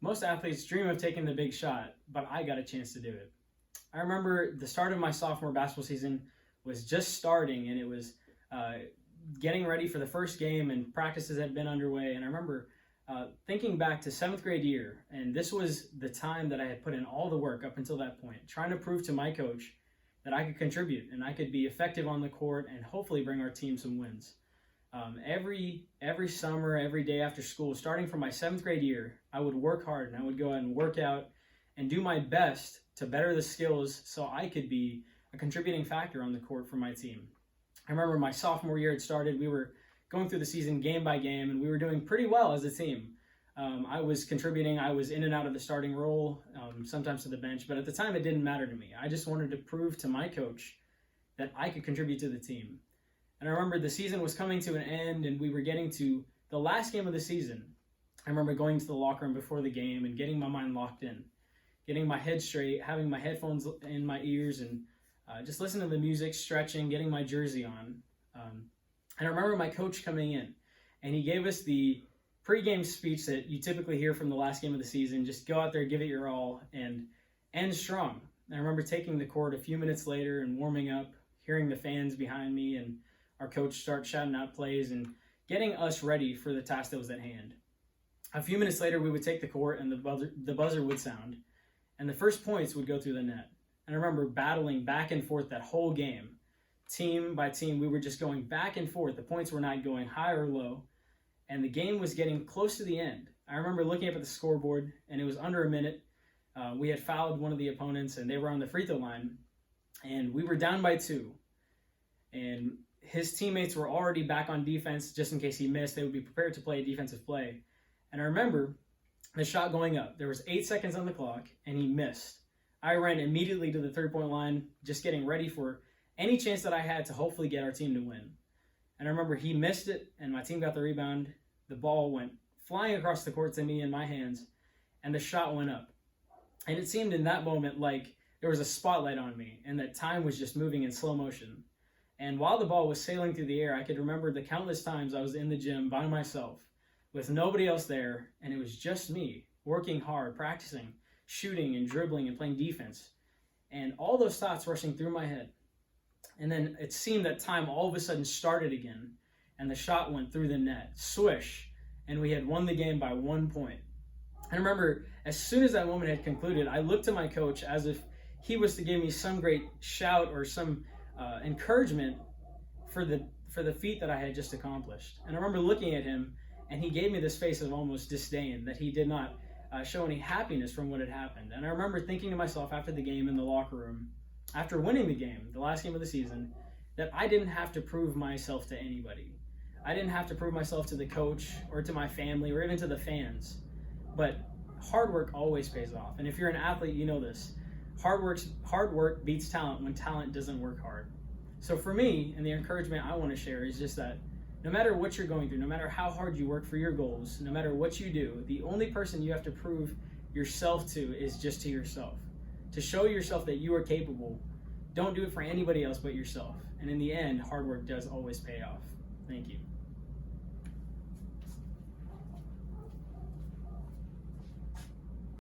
Most athletes dream of taking the big shot, but I got a chance to do it. I remember the start of my sophomore basketball season was just starting, and it was getting ready for the first game, and practices had been underway. And I remember thinking back to 7th grade year, and this was the time that I had put in all the work up until that point, trying to prove to my coach that I could contribute and I could be effective on the court and hopefully bring our team some wins. Every summer, every day after school, starting from my 7th grade year, I would work hard and I would go out and work out and do my best to better the skills so I could be a contributing factor on the court for my team. I remember my sophomore year had started. We were going through the season game by game, and we were doing pretty well as a team. I was contributing. I was in and out of the starting role, sometimes to the bench, but at the time it didn't matter to me. I just wanted to prove to my coach that I could contribute to the team. And I remember the season was coming to an end, and we were getting to the last game of the season. I remember going to the locker room before the game and getting my mind locked in, getting my head straight, having my headphones in my ears, and just listening to the music, stretching, getting my jersey on. And I remember my coach coming in, and he gave us the pregame speech that you typically hear from the last game of the season. Just go out there, give it your all, and end strong. And I remember taking the court a few minutes later and warming up, hearing the fans behind me and our coach start shouting out plays and getting us ready for the task that was at hand. A few minutes later, we would take the court, and the buzzer would sound, and the first points would go through the net. And I remember battling back and forth that whole game. Team by team, we were just going back and forth. The points were not going high or low, and the game was getting close to the end. I remember looking up at the scoreboard, and it was under a minute. We had fouled one of the opponents, and they were on the free throw line, and we were down by 2. And his teammates were already back on defense just in case he missed. They would be prepared to play a defensive play. And I remember the shot going up. There was 8 seconds on the clock, and he missed. I ran immediately to the 3-point line, just getting ready for any chance that I had to hopefully get our team to win. And I remember he missed it, and my team got the rebound. The ball went flying across the court to me in my hands, and the shot went up. And it seemed in that moment like there was a spotlight on me, and that time was just moving in slow motion. And while the ball was sailing through the air, I could remember the countless times I was in the gym by myself, with nobody else there, and it was just me, working hard, practicing, shooting and dribbling and playing defense, and all those thoughts rushing through my head. And then it seemed that time all of a sudden started again, and the shot went through the net, swish, and we had won the game by 1 point. And I remember as soon as that moment had concluded, I looked to my coach as if he was to give me some great shout or some encouragement for the feat that I had just accomplished. And I remember looking at him, and he gave me this face of almost disdain, that he did not show any happiness from what had happened. And I remember thinking to myself after the game in the locker room, after winning the game, the last game of the season, that I didn't have to prove myself to anybody. I didn't have to prove myself to the coach or to my family or even to the fans. But hard work always pays off. And if you're an athlete, you know this. Hard work beats talent when talent doesn't work hard. So for me, and the encouragement I want to share is just that no matter what you're going through, no matter how hard you work for your goals, no matter what you do, the only person you have to prove yourself to is just to yourself. To show yourself that you are capable, don't do it for anybody else but yourself. And in the end, hard work does always pay off. Thank you.